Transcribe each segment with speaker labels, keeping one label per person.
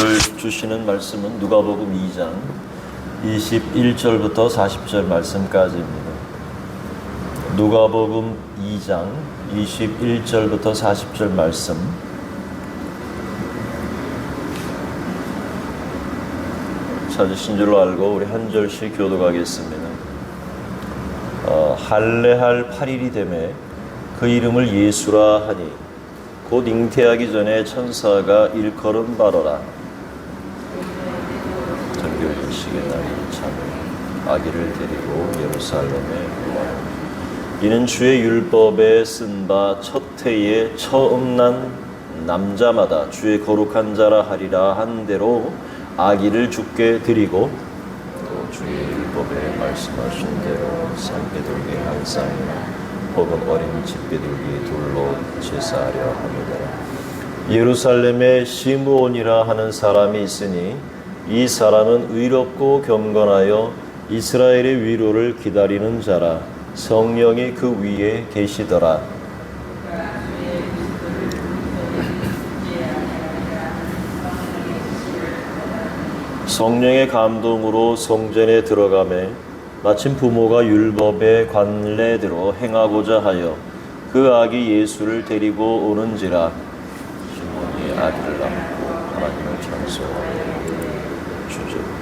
Speaker 1: 오늘 주시는 말씀은 누가복음 2장 21절부터 40절 말씀까지입니다. 누가복음 2장 21절부터 40절 말씀. 찾으신 줄로 알고 우리 한 절씩 교독하겠습니다. 할례할 8일이 되매 그 이름을 예수라 하니 곧 잉태하기 전에 천사가 일컬음 바로라. 정결일식의 날이 참에 아기를 데리고 예루살렘에 오하여 이는 주의 율법에 쓴 바 첫 해에 처음 난 남자마다 주의 거룩한 자라 하리라 한 대로 아기를 주께 드리고 또 주의 율법에 말씀하신 대로 산비둘기 한 쌍이나 혹은 어린 집비둘기 둘로 제사하려 합니다. 예루살렘에 시므온이라 하는 사람이 있으니 이 사람은 의롭고 경건하여 이스라엘의 위로를 기다리는 자라. 성령이 그 위에 계시더라. 성령의 감동으로 성전에 들어가매 마침 부모가 율법의 관례대로 행하고자 하여 그 아기 예수를 데리고 오는지라. 시몬이 아기를 안고 하나님을 찬송하며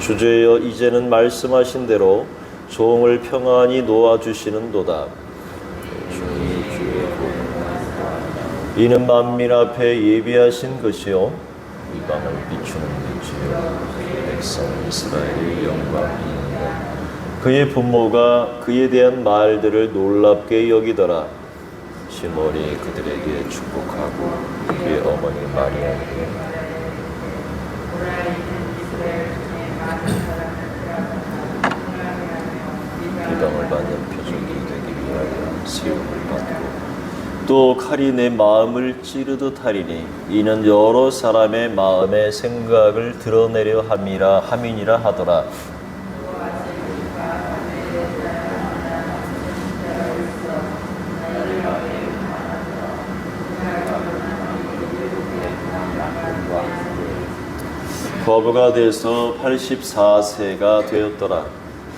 Speaker 1: 주제여 이제는 말씀하신 대로 종을 평안히 놓아주시는도다. 이는 만민 앞에 예비하신 것이요 이방을 비추는 빛이요 백성 이스라엘의 영광이니라. 그의 부모가 그에 대한 말들을 놀랍게 여기더라. 시몬이 그들에게 축복하고 그의 어머니 마리아에게 비방을 받는 표적이 되기 위하여 시험을 받고 또 칼이 내 마음을 찌르듯 하리니 이는 여러 사람의 마음의 생각을 드러내려 함이니라 하더라. 거부가 돼서 84세가 되었더라.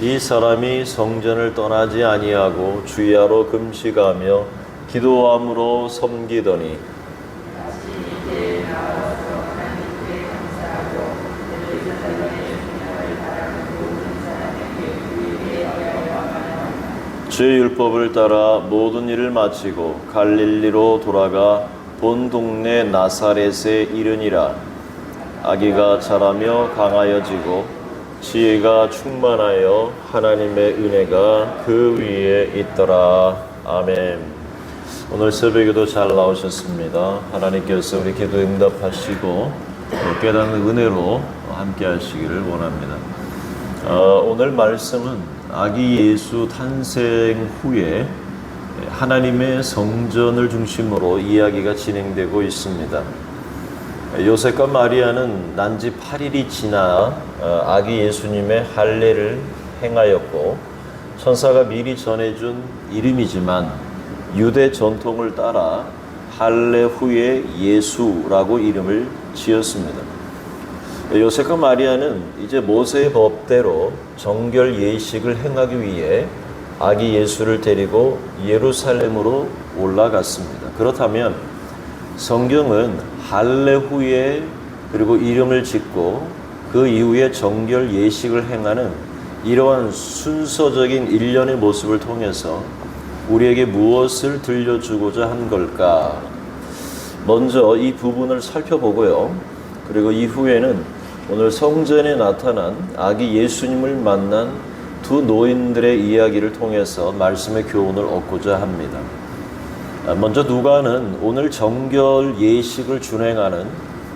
Speaker 1: 이 사람이 성전을 떠나지 아니하고 주야로 금식하며 기도함으로 섬기더니 주의 율법을 따라 모든 일을 마치고 갈릴리로 돌아가 본 동네 나사렛에 이르니라. 아기가 자라며 강하여지고 지혜가 충만하여 하나님의 은혜가 그 위에 있더라. 아멘. 오늘 새벽에도 잘 나오셨습니다. 하나님께서 우리 기도 응답하시고 깨닫는 은혜로 함께 하시기를 원합니다. 오늘 말씀은 아기 예수 탄생 후에 하나님의 성전을 중심으로 이야기가 진행되고 있습니다. 요셉과 마리아는 난지 8일이 지나 아기 예수님의 할례를 행하였고 천사가 미리 전해준 이름이지만 유대 전통을 따라 할례 후에 예수라고 이름을 지었습니다. 요셉과 마리아는 이제 모세의 법대로 정결 예식을 행하기 위해 아기 예수를 데리고 예루살렘으로 올라갔습니다. 그렇다면 성경은 할례 후에 그리고 이름을 짓고 그 이후에 정결 예식을 행하는 이러한 순서적인 일련의 모습을 통해서 우리에게 무엇을 들려주고자 한 걸까? 먼저 이 부분을 살펴보고요. 그리고 이후에는 오늘 성전에 나타난 아기 예수님을 만난 두 노인들의 이야기를 통해서 말씀의 교훈을 얻고자 합니다. 먼저 누가는 오늘 정결 예식을 준행하는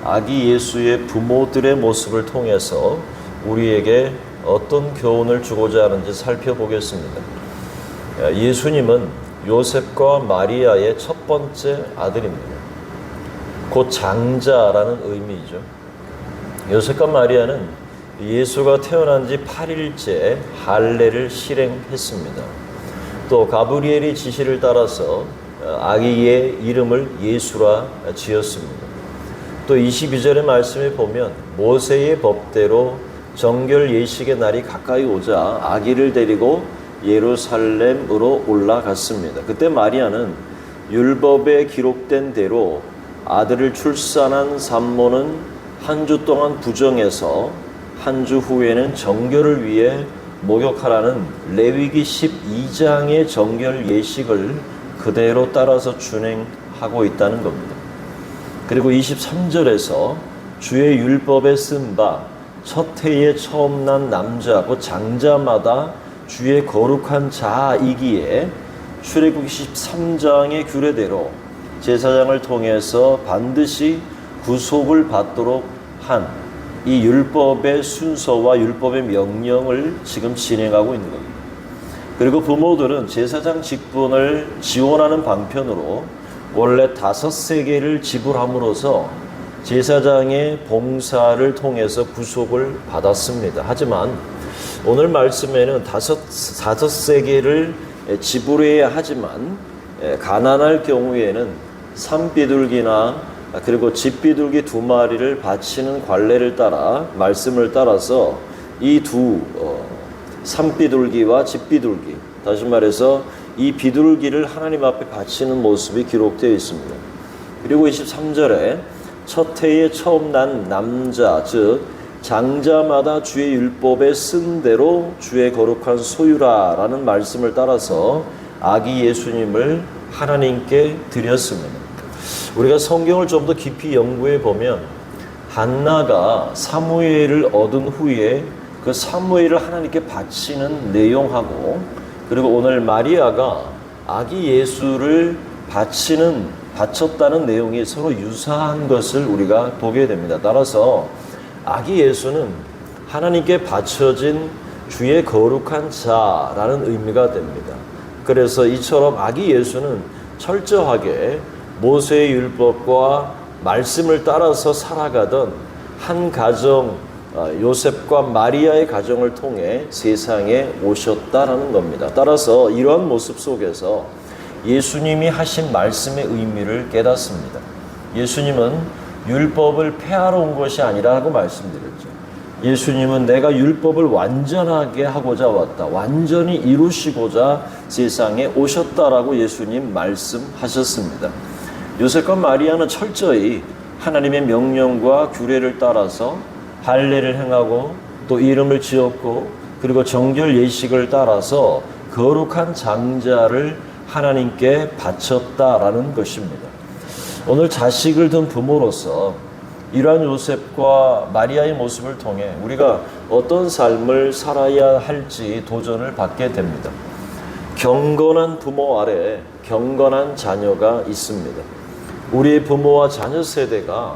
Speaker 1: 아기 예수의 부모들의 모습을 통해서 우리에게 어떤 교훈을 주고자 하는지 살펴보겠습니다. 예수님은 요셉과 마리아의 첫 번째 아들입니다. 곧 장자라는 의미이죠. 요셉과 마리아는 예수가 태어난 지 8일째 할례를 실행했습니다. 또 가브리엘의 지시를 따라서 아기의 이름을 예수라 지었습니다. 또 22절의 말씀에 보면 모세의 법대로 정결 예식의 날이 가까이 오자 아기를 데리고 예루살렘으로 올라갔습니다. 그때 마리아는 율법에 기록된 대로 아들을 출산한 산모는 한 주 동안 부정해서 한 주 후에는 정결을 위해 목욕하라는 레위기 12장의 정결 예식을 그대로 따라서 준행하고 있다는 겁니다. 그리고 23절에서 주의 율법에 쓴 바 첫 해에 처음 난 남자 곧 장자마다 주의 거룩한 자이기에 출애굽기 13장의 규례대로 제사장을 통해서 반드시 구속을 받도록 한 이 율법의 순서와 율법의 명령을 지금 진행하고 있는 겁니다. 그리고 부모들은 제사장 직분을 지원하는 방편으로 원래 5세겔을 지불함으로써 제사장의 봉사를 통해서 구속을 받았습니다. 하지만 오늘 말씀에는 5세겔을 지불해야 하지만 가난할 경우에는 산비둘기나 그리고 집비둘기 2마리를 바치는 관례를 따라 말씀을 따라서 이 두 산비둘기와 집비둘기, 다시 말해서 이 비둘기를 하나님 앞에 바치는 모습이 기록되어 있습니다. 그리고 23절에 첫 해에 처음 난 남자 즉 장자마다 주의 율법에 쓴 대로 주의 거룩한 소유라라는 말씀을 따라서 아기 예수님을 하나님께 드렸습니다. 우리가 성경을 좀 더 깊이 연구해 보면 한나가 사무엘을 얻은 후에 그 사무엘을 하나님께 바치는 내용하고 그리고 오늘 마리아가 아기 예수를 바쳤다는 내용이 서로 유사한 것을 우리가 보게 됩니다. 따라서 아기 예수는 하나님께 바쳐진 주의 거룩한 자라는 의미가 됩니다. 그래서 이처럼 아기 예수는 철저하게 모세의 율법과 말씀을 따라서 살아가던 한 가정, 요셉과 마리아의 가정을 통해 세상에 오셨다라는 겁니다. 따라서 이러한 모습 속에서 예수님이 하신 말씀의 의미를 깨닫습니다. 예수님은 율법을 폐하러 온 것이 아니라고 말씀드렸죠. 예수님은 내가 율법을 완전하게 하고자 왔다. 완전히 이루시고자 세상에 오셨다라고 예수님 말씀하셨습니다. 요셉과 마리아는 철저히 하나님의 명령과 규례를 따라서 할례를 행하고 또 이름을 지었고 그리고 정결 예식을 따라서 거룩한 장자를 하나님께 바쳤다라는 것입니다. 오늘 자식을 둔 부모로서 이러한 요셉과 마리아의 모습을 통해 우리가 어떤 삶을 살아야 할지 도전을 받게 됩니다. 경건한 부모 아래 경건한 자녀가 있습니다. 우리의 부모와 자녀 세대가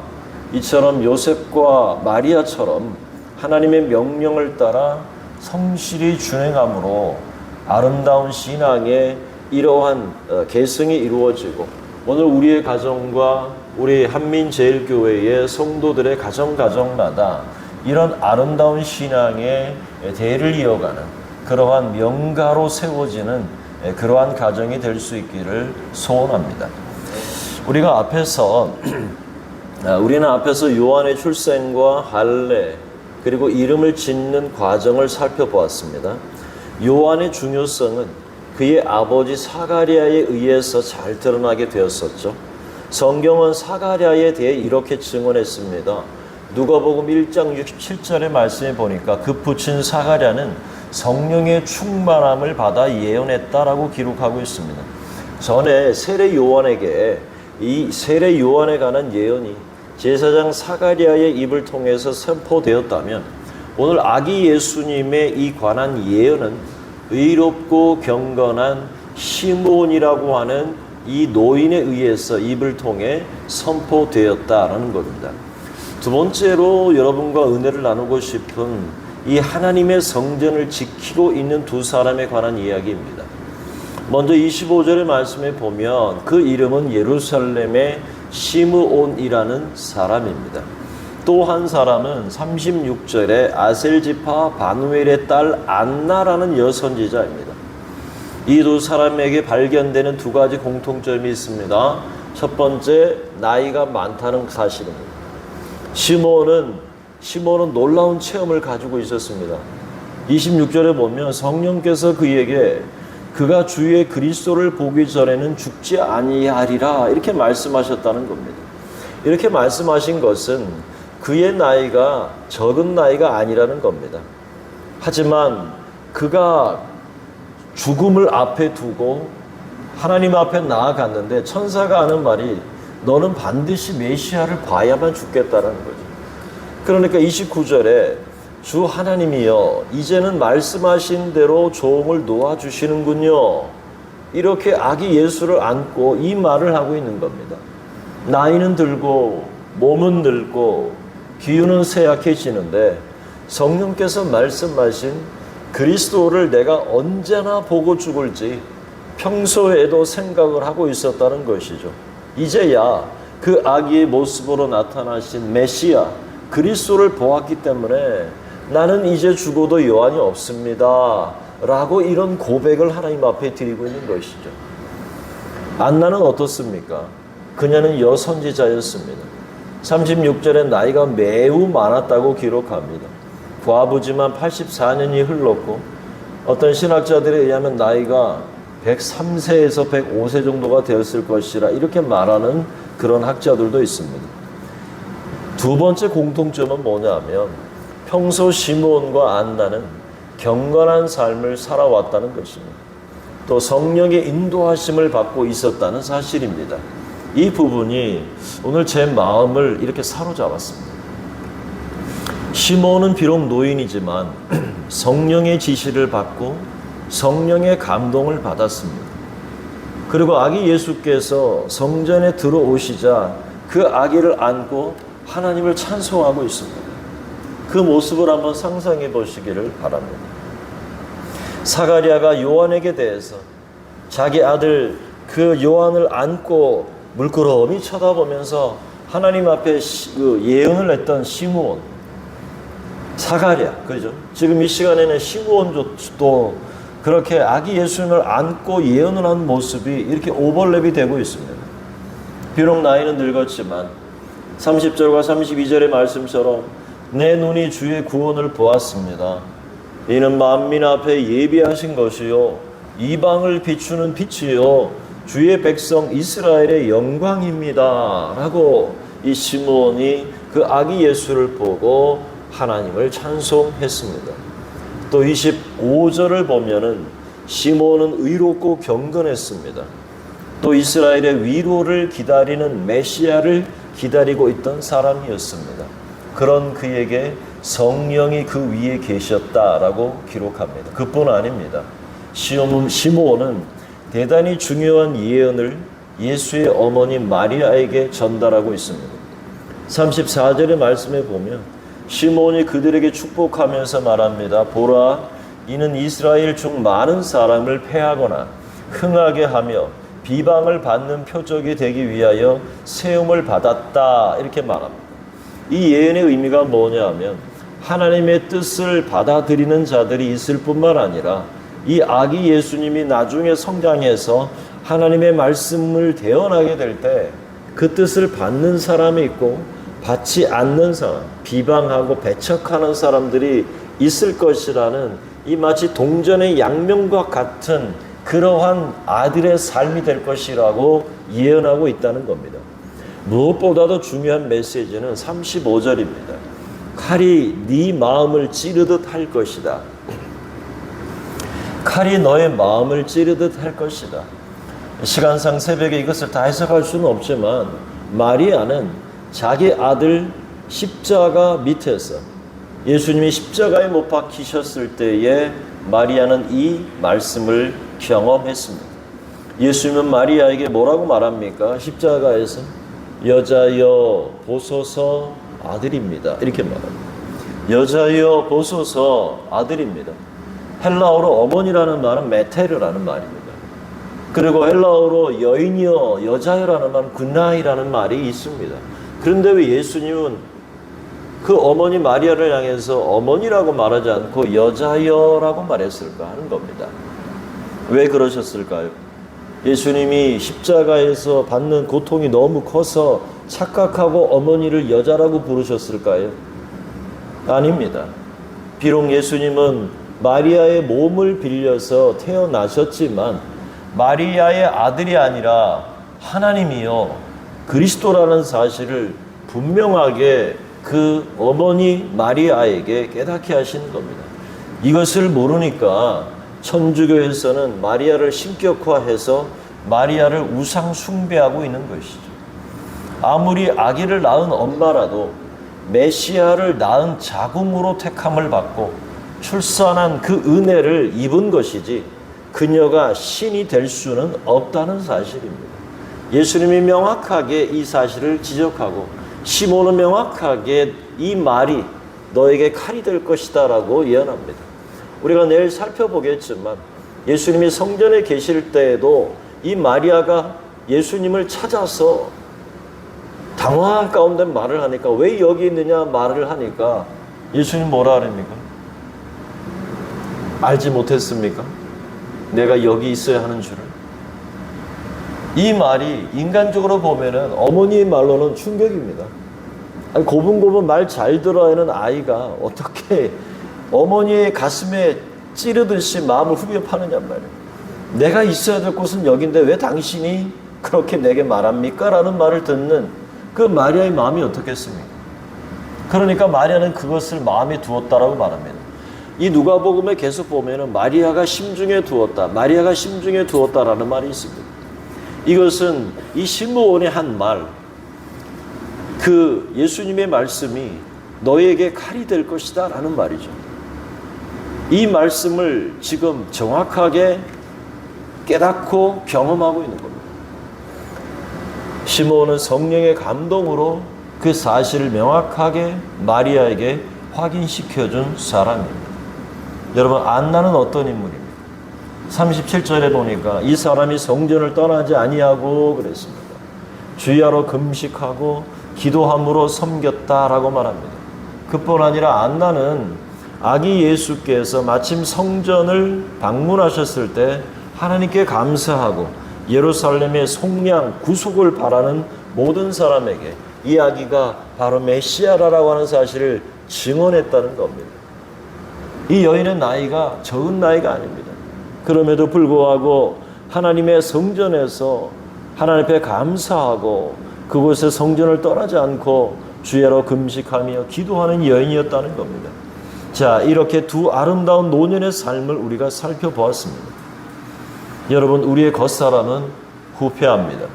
Speaker 1: 이처럼 요셉과 마리아처럼 하나님의 명령을 따라 성실히 준행함으로 아름다운 신앙의 이러한 계승이 이루어지고 오늘 우리의 가정과 우리 한민제일교회의 성도들의 가정마다 이런 아름다운 신앙의 대를 이어가는 그러한 명가로 세워지는 그러한 가정이 될 수 있기를 소원합니다. 우리는 앞에서 요한의 출생과 할례 그리고 이름을 짓는 과정을 살펴보았습니다. 요한의 중요성은 그의 아버지 사가랴에 의해서 잘 드러나게 되었었죠. 성경은 사가랴에 대해 이렇게 증언했습니다. 누가복음 1장 67절의 말씀에 보니까 그 부친 사가랴는 성령의 충만함을 받아 예언했다라고 기록하고 있습니다. 전에 세례 요한에게 이 세례 요한에 관한 예언이 제사장 사가랴의 입을 통해서 선포되었다면 오늘 아기 예수님의 이 관한 예언은 의롭고 경건한 시므온이라고 하는 이 노인에 의해서 입을 통해 선포되었다라는 겁니다. 두 번째로 여러분과 은혜를 나누고 싶은 이 하나님의 성전을 지키고 있는 두 사람에 관한 이야기입니다. 먼저 25절의 말씀에 보면 그 이름은 예루살렘의 시므온이라는 사람입니다. 또 한 사람은 36절에 아셀지파 바누엘의 딸 안나라는 여선지자입니다. 이 두 사람에게 발견되는 두 가지 공통점이 있습니다. 첫 번째, 나이가 많다는 사실입니다. 시몬은 놀라운 체험을 가지고 있었습니다. 26절에 보면 성령께서 그에게 그가 주의 그리스도를 보기 전에는 죽지 아니하리라 이렇게 말씀하셨다는 겁니다. 이렇게 말씀하신 것은 그의 나이가 적은 나이가 아니라는 겁니다. 하지만 그가 죽음을 앞에 두고 하나님 앞에 나아갔는데 천사가 하는 말이 너는 반드시 메시아를 봐야만 죽겠다는 거죠. 그러니까 29절에 주 하나님이여 이제는 말씀하신 대로 종을 놓아주시는군요. 이렇게 아기 예수를 안고 이 말을 하고 있는 겁니다. 나이는 들고 몸은 늙고 기운은 쇠약해지는데 성령께서 말씀하신 그리스도를 내가 언제나 보고 죽을지 평소에도 생각을 하고 있었다는 것이죠. 이제야 그 아기의 모습으로 나타나신 메시아 그리스도를 보았기 때문에 나는 이제 죽어도 여한이 없습니다 라고 이런 고백을 하나님 앞에 드리고 있는 것이죠. 안나는 어떻습니까? 그녀는 여선지자였습니다. 36절에 나이가 매우 많았다고 기록합니다. 과부지만 84년이 흘렀고 어떤 신학자들에 의하면 나이가 103세에서 105세 정도가 되었을 것이라 이렇게 말하는 그런 학자들도 있습니다. 두 번째 공통점은 뭐냐면 평소 시므온과 안나는 경건한 삶을 살아왔다는 것입니다. 또 성령의 인도하심을 받고 있었다는 사실입니다. 이 부분이 오늘 제 마음을 이렇게 사로잡았습니다. 시므온은 비록 노인이지만 성령의 지시를 받고 성령의 감동을 받았습니다. 그리고 아기 예수께서 성전에 들어오시자 그 아기를 안고 하나님을 찬송하고 있습니다. 그 모습을 한번 상상해 보시기를 바랍니다. 사가랴가 요한에게 대해서 자기 아들 그 요한을 안고 물끄러미 쳐다보면서 하나님 앞에 예언을 했던 시므온, 사가랴, 그죠? 지금 이 시간에는 시므온도 그렇게 아기 예수님을 안고 예언을 한 모습이 이렇게 오버랩이 되고 있습니다. 비록 나이는 늙었지만 30절과 32절의 말씀처럼 내 눈이 주의 구원을 보았습니다. 이는 만민 앞에 예비하신 것이요 이방을 비추는 빛이요 주의 백성 이스라엘의 영광입니다 라고 이 시므온이 그 아기 예수를 보고 하나님을 찬송했습니다. 또 25절을 보면은 시므온은 의롭고 경건했습니다. 또 이스라엘의 위로를 기다리는 메시아를 기다리고 있던 사람이었습니다. 그런 그에게 성령이 그 위에 계셨다라고 기록합니다. 그뿐 아닙니다. 시므온은 대단히 중요한 예언을 예수의 어머니 마리아에게 전달하고 있습니다. 34절의 말씀에 보면 시므온이 그들에게 축복하면서 말합니다. 보라, 이는 이스라엘 중 많은 사람을 패하거나 흥하게 하며 비방을 받는 표적이 되기 위하여 세움을 받았다 이렇게 말합니다. 이 예언의 의미가 뭐냐면 하나님의 뜻을 받아들이는 자들이 있을 뿐만 아니라 이 아기 예수님이 나중에 성장해서 하나님의 말씀을 대언하게 될 때 그 뜻을 받는 사람이 있고 받지 않는 사람, 비방하고 배척하는 사람들이 있을 것이라는 이 마치 동전의 양면과 같은 그러한 아들의 삶이 될 것이라고 예언하고 있다는 겁니다. 무엇보다도 중요한 메시지는 35절입니다. 칼이 네 마음을 찌르듯 할 것이다. 칼이 너의 마음을 찌르듯 할 것이다. 시간상 새벽에 이것을 다 해석할 수는 없지만 마리아는 자기 아들 십자가 밑에서 예수님이 십자가에 못 박히셨을 때에 마리아는 이 말씀을 경험했습니다. 예수님은 마리아에게 뭐라고 말합니까? 십자가에서 여자여 보소서 아들입니다. 이렇게 말합니다. 여자여 보소서 아들입니다. 헬라어로 어머니라는 말은 메테르라는 말입니다. 그리고 헬라어로 여인이여 여자여라는 말은 군나이라는 말이 있습니다. 그런데 왜 예수님은 그 어머니 마리아를 향해서 어머니라고 말하지 않고 여자여라고 말했을까 하는 겁니다. 왜 그러셨을까요? 예수님이 십자가에서 받는 고통이 너무 커서 착각하고 어머니를 여자라고 부르셨을까요? 아닙니다. 비록 예수님은 마리아의 몸을 빌려서 태어나셨지만 마리아의 아들이 아니라 하나님이요 그리스도라는 사실을 분명하게 그 어머니 마리아에게 깨닫게 하시는 겁니다. 이것을 모르니까 천주교에서는 마리아를 신격화해서 마리아를 우상 숭배하고 있는 것이죠. 아무리 아기를 낳은 엄마라도 메시아를 낳은 자궁으로 택함을 받고 출산한 그 은혜를 입은 것이지 그녀가 신이 될 수는 없다는 사실입니다. 예수님이 명확하게 이 사실을 지적하고 시몬은 명확하게 이 말이 너에게 칼이 될 것이다 라고 예언합니다. 우리가 내일 살펴보겠지만 예수님이 성전에 계실 때에도 이 마리아가 예수님을 찾아서 당황한 가운데 말을 하니까 왜 여기 있느냐 말을 하니까 예수님 뭐라 하랍니까? 알지 못했습니까? 내가 여기 있어야 하는 줄을. 이 말이 인간적으로 보면은 어머니의 말로는 충격입니다. 아니, 고분고분 말 잘 들어야 하는 아이가 어떻게 어머니의 가슴에 찌르듯이 마음을 후벼 파느냐 말이에요. 내가 있어야 될 곳은 여긴데 왜 당신이 그렇게 내게 말합니까? 라는 말을 듣는 그 마리아의 마음이 어떻겠습니까? 그러니까 마리아는 그것을 마음에 두었다라고 말합니다. 이 누가복음에 계속 보면은 마리아가 심중에 두었다, 마리아가 심중에 두었다라는 말이 있습니다. 이것은 이 시므온의 한 말, 그 예수님의 말씀이 너에게 칼이 될 것이다 라는 말이죠. 이 말씀을 지금 정확하게 깨닫고 경험하고 있는 겁니다. 시므온은 성령의 감동으로 그 사실을 명확하게 마리아에게 확인시켜준 사람입니다. 여러분, 안나는 어떤 인물입니까? 37절에 보니까 이 사람이 성전을 떠나지 아니하고 그랬습니다. 주야로 금식하고 기도함으로 섬겼다라고 말합니다. 그뿐 아니라 안나는 아기 예수께서 마침 성전을 방문하셨을 때 하나님께 감사하고 예루살렘의 속량 구속을 바라는 모든 사람에게 이 아기가 바로 메시아라고 하는 사실을 증언했다는 겁니다. 이 여인의 나이가 적은 나이가 아닙니다. 그럼에도 불구하고 하나님의 성전에서 하나님 앞에 감사하고 그곳에 성전을 떠나지 않고 주야로 금식하며 기도하는 여인이었다는 겁니다. 자, 이렇게 두 아름다운 노년의 삶을 우리가 살펴보았습니다. 여러분, 우리의 겉사람은 후패합니다.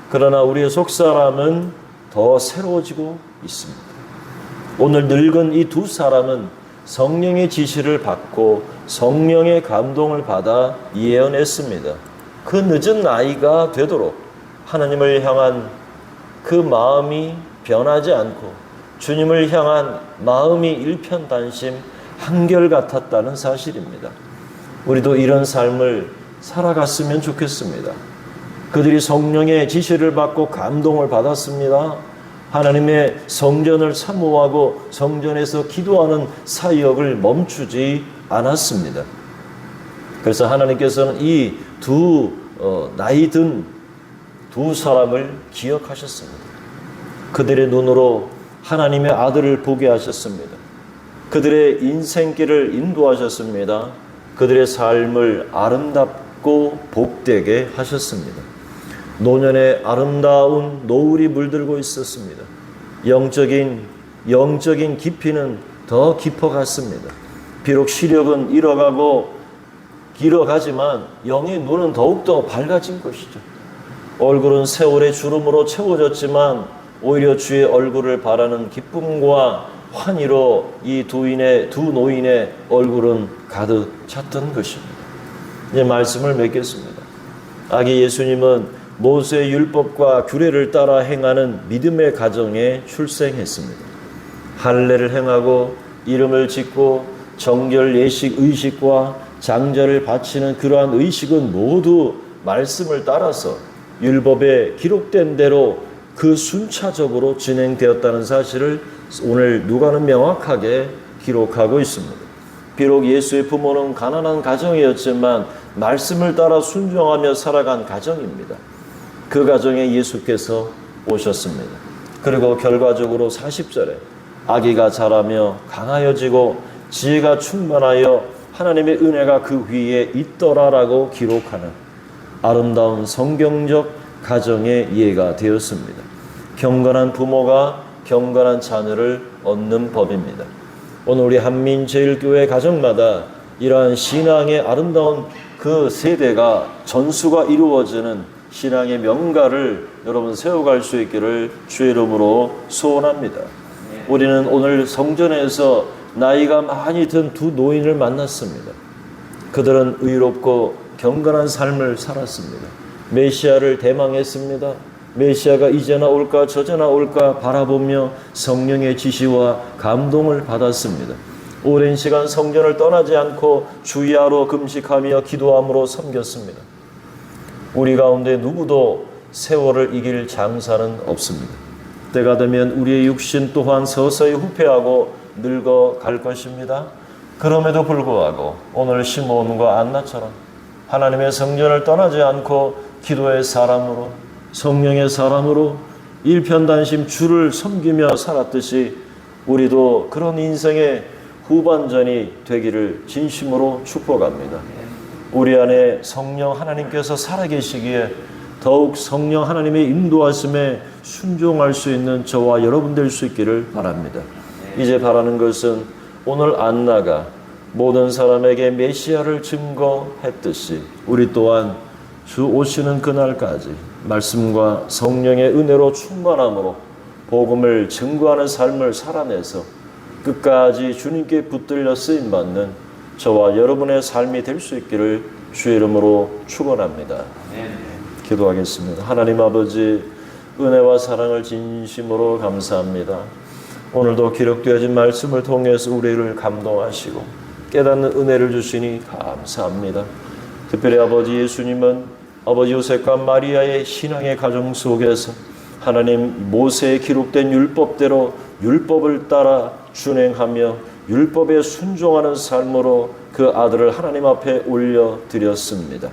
Speaker 1: 그러나 우리의 속사람은 더 새로워지고 있습니다. 오늘 늙은 이 두 사람은 성령의 지시를 받고 성령의 감동을 받아 예언했습니다. 그 늦은 나이가 되도록 하나님을 향한 그 마음이 변하지 않고 주님을 향한 마음이 일편단심 한결같았다는 사실입니다. 우리도 이런 삶을 살아갔으면 좋겠습니다. 그들이 성령의 지시를 받고 감동을 받았습니다. 하나님의 성전을 사모하고 성전에서 기도하는 사역을 멈추지 않았습니다. 그래서 하나님께서는 이 두 나이 든 두 사람을 기억하셨습니다. 그들의 눈으로 하나님의 아들을 보게 하셨습니다. 그들의 인생길을 인도하셨습니다. 그들의 삶을 아름답고 복되게 하셨습니다. 노년에 아름다운 노을이 물들고 있었습니다. 영적인 깊이는 더 깊어갔습니다. 비록 시력은 길어가지만 영의 눈은 더욱더 밝아진 것이죠. 얼굴은 세월의 주름으로 채워졌지만 오히려 주의 얼굴을 바라는 기쁨과 환희로 이 두 노인의 얼굴은 가득 찼던 것입니다. 이제 말씀을 맺겠습니다. 아기 예수님은 모세의 율법과 규례를 따라 행하는 믿음의 가정에 출생했습니다. 할례를 행하고 이름을 짓고 정결 예식 의식과 장자를 바치는 그러한 의식은 모두 말씀을 따라서 율법에 기록된 대로 그 순차적으로 진행되었다는 사실을 오늘 누가는 명확하게 기록하고 있습니다. 비록 예수의 부모는 가난한 가정이었지만 말씀을 따라 순종하며 살아간 가정입니다. 그 가정에 예수께서 오셨습니다. 그리고 결과적으로 40절에 아기가 자라며 강하여지고 지혜가 충만하여 하나님의 은혜가 그 위에 있더라라고 기록하는 아름다운 성경적 가정의 예가 되었습니다. 경건한 부모가 경건한 자녀를 얻는 법입니다. 오늘 우리 한민제일교회 가정마다 이러한 신앙의 아름다운 그 세대가 전수가 이루어지는 신앙의 명가를 여러분 세워갈 수 있기를 주의 이름으로 소원합니다. 우리는 오늘 성전에서 나이가 많이 든 두 노인을 만났습니다. 그들은 의롭고 경건한 삶을 살았습니다. 메시아를 대망했습니다. 메시아가 이제나 올까 저제나 올까 바라보며 성령의 지시와 감동을 받았습니다. 오랜 시간 성전을 떠나지 않고 주야로 금식하며 기도함으로 섬겼습니다. 우리 가운데 누구도 세월을 이길 장사는 없습니다. 때가 되면 우리의 육신 또한 서서히 후퇴하고 늙어갈 것입니다. 그럼에도 불구하고 오늘 시므온과 안나처럼 하나님의 성전을 떠나지 않고 기도의 사람으로 성령의 사람으로 일편단심 주를 섬기며 살았듯이 우리도 그런 인생의 후반전이 되기를 진심으로 축복합니다. 우리 안에 성령 하나님께서 살아계시기에 더욱 성령 하나님의 인도하심에 순종할 수 있는 저와 여러분 될 수 있기를 바랍니다. 이제 바라는 것은 오늘 안나가 모든 사람에게 메시아를 증거했듯이 우리 또한 주 오시는 그날까지 말씀과 성령의 은혜로 충만함으로 복음을 증거하는 삶을 살아내서 끝까지 주님께 붙들려 쓰임받는 저와 여러분의 삶이 될 수 있기를 주의 이름으로 축원합니다. 기도하겠습니다. 하나님 아버지, 은혜와 사랑을 진심으로 감사합니다. 오늘도 기록되어진 말씀을 통해서 우리를 감동하시고 깨닫는 은혜를 주시니 감사합니다. 특별히 아버지 예수님은 아버지 요셉과 마리아의 신앙의 가정 속에서 하나님 모세에 기록된 율법대로 율법을 따라 준행하며 율법에 순종하는 삶으로 그 아들을 하나님 앞에 올려드렸습니다.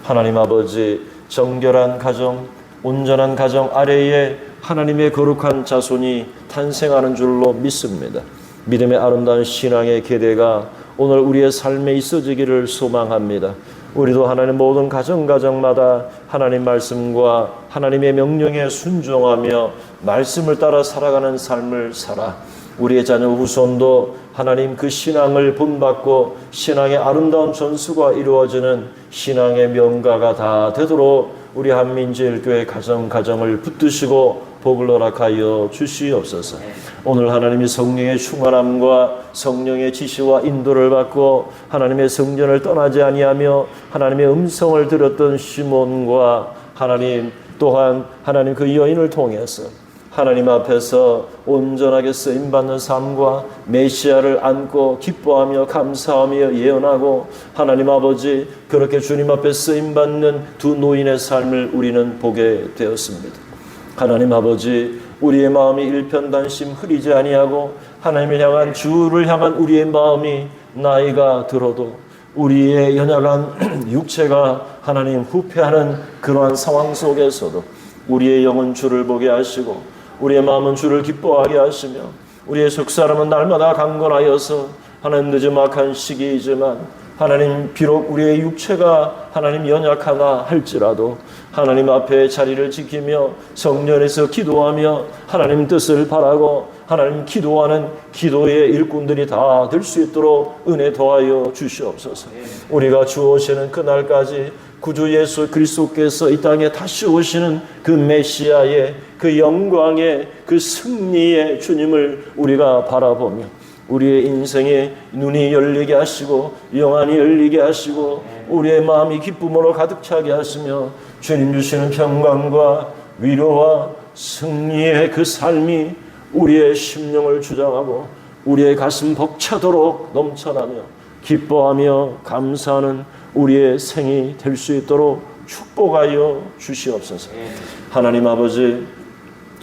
Speaker 1: 하나님 아버지, 정결한 가정, 온전한 가정 아래에 하나님의 거룩한 자손이 탄생하는 줄로 믿습니다. 믿음의 아름다운 신앙의 계대가 오늘 우리의 삶에 있어지기를 소망합니다. 우리도 하나님 모든 가정마다 하나님 말씀과 하나님의 명령에 순종하며 말씀을 따라 살아가는 삶을 살아 우리의 자녀 후손도 하나님 그 신앙을 본받고 신앙의 아름다운 전수가 이루어지는 신앙의 명가가 다 되도록 우리 한민제일교회 가정을 붙드시고 복을 허락하여 주시옵소서. 오늘 하나님이 성령의 충만함과 성령의 지시와 인도를 받고 하나님의 성전을 떠나지 아니하며 하나님의 음성을 들었던 시몬과 하나님 또한 하나님 그 여인을 통해서 하나님 앞에서 온전하게 쓰임받는 삶과 메시아를 안고 기뻐하며 감사하며 예언하고 하나님 아버지 그렇게 주님 앞에 쓰임받는 두 노인의 삶을 우리는 보게 되었습니다. 하나님 아버지, 우리의 마음이 일편단심 흐리지 아니하고 하나님을 향한 주를 향한 우리의 마음이 나이가 들어도 우리의 연약한 육체가 하나님 후패하는 그러한 상황 속에서도 우리의 영은 주를 보게 하시고 우리의 마음은 주를 기뻐하게 하시며 우리의 속사람은 날마다 강건하여서 하나님 늦음막한 시기이지만 하나님 비록 우리의 육체가 하나님 연약하다 할지라도 하나님 앞에 자리를 지키며 성전에서 기도하며 하나님 뜻을 바라고 하나님 기도하는 기도의 일꾼들이 다 될 수 있도록 은혜 더하여 주시옵소서. 우리가 주 오시는 그날까지 구주 예수 그리스도께서 이 땅에 다시 오시는 그 메시아의 그 영광의 그 승리의 주님을 우리가 바라보며 우리의 인생에 눈이 열리게 하시고 영안이 열리게 하시고 우리의 마음이 기쁨으로 가득 차게 하시며 주님 주시는 평강과 위로와 승리의 그 삶이 우리의 심령을 주장하고 우리의 가슴 벅차도록 넘쳐나며 기뻐하며 감사하는 우리의 생이 될 수 있도록 축복하여 주시옵소서. 하나님 아버지,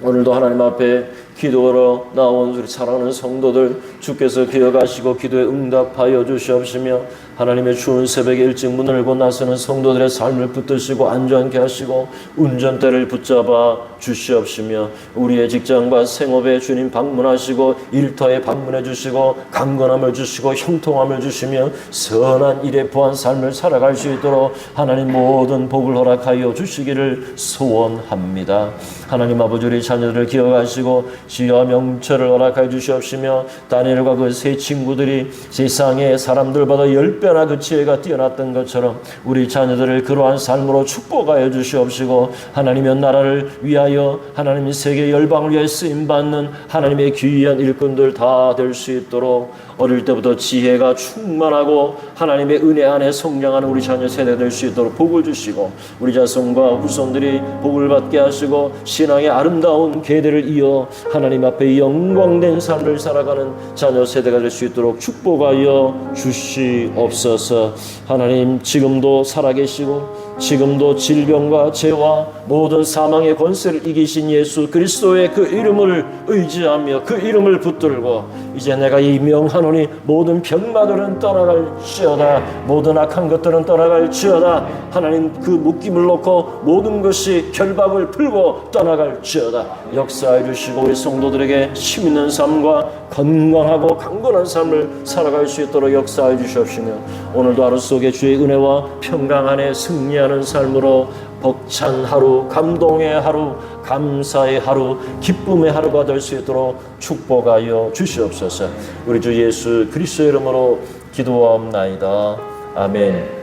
Speaker 1: 오늘도 하나님 앞에 기도하러 나온 우리 사랑하는 성도들 주께서 기억하시고 기도에 응답하여 주시옵시며 하나님의 추운 새벽에 일찍 문을 열고 나서는 성도들의 삶을 붙드시고 안전케 하시고 운전대를 붙잡아 주시옵시며 우리의 직장과 생업에 주님 방문하시고 일터에 방문해 주시고 강건함을 주시고 형통함을 주시며 선한 일에 부한 삶을 살아갈 수 있도록 하나님 모든 복을 허락하여 주시기를 소원합니다. 하나님 아버지 우리 자녀들을 기억하시고 지혜와 명철을 허락하여 주시옵시며 다니엘과 그 세 친구들이 세상의 사람들보다 10배나 그 지혜가 뛰어났던 것처럼 우리 자녀들을 그러한 삶으로 축복하여 주시옵시고 하나님의 나라를 위하여 하나님 세계 열방을 위하여 쓰임받는 하나님의 귀한 일꾼들 다 될 수 있도록 어릴 때부터 지혜가 충만하고 하나님의 은혜 안에 성장하는 우리 자녀 세대 될 수 있도록 복을 주시고 우리 자손과 후손들이 복을 받게 하시고 신앙의 아름다운 계대를 이어 하나님 앞에 영광된 삶을 살아가는 자녀 세대가 될 수 있도록 축복하여 주시옵소서. 하나님 지금도 살아계시고 지금도 질병과 죄와 모든 사망의 권세를 이기신 예수 그리스도의 그 이름을 의지하며 그 이름을 붙들고 이제 내가 이 명하노니 모든 병마들은 떠나갈지어다 모든 악한 것들은 떠나갈지어다 하나님 그 묶임을 놓고 모든 것이 결박을 풀고 떠나갈지어다 역사해 주시고 우리 성도들에게 힘있는 삶과 건강하고 강건한 삶을 살아갈 수 있도록 역사해 주시옵시며 오늘도 하루 속에 주의 은혜와 평강 안에 승리하는 삶으로 벅찬 하루, 감동의 하루, 감사의 하루, 기쁨의 하루가 될 수 있도록 축복하여 주시옵소서. 우리 주 예수 그리스도의 이름으로 기도하옵나이다. 아멘.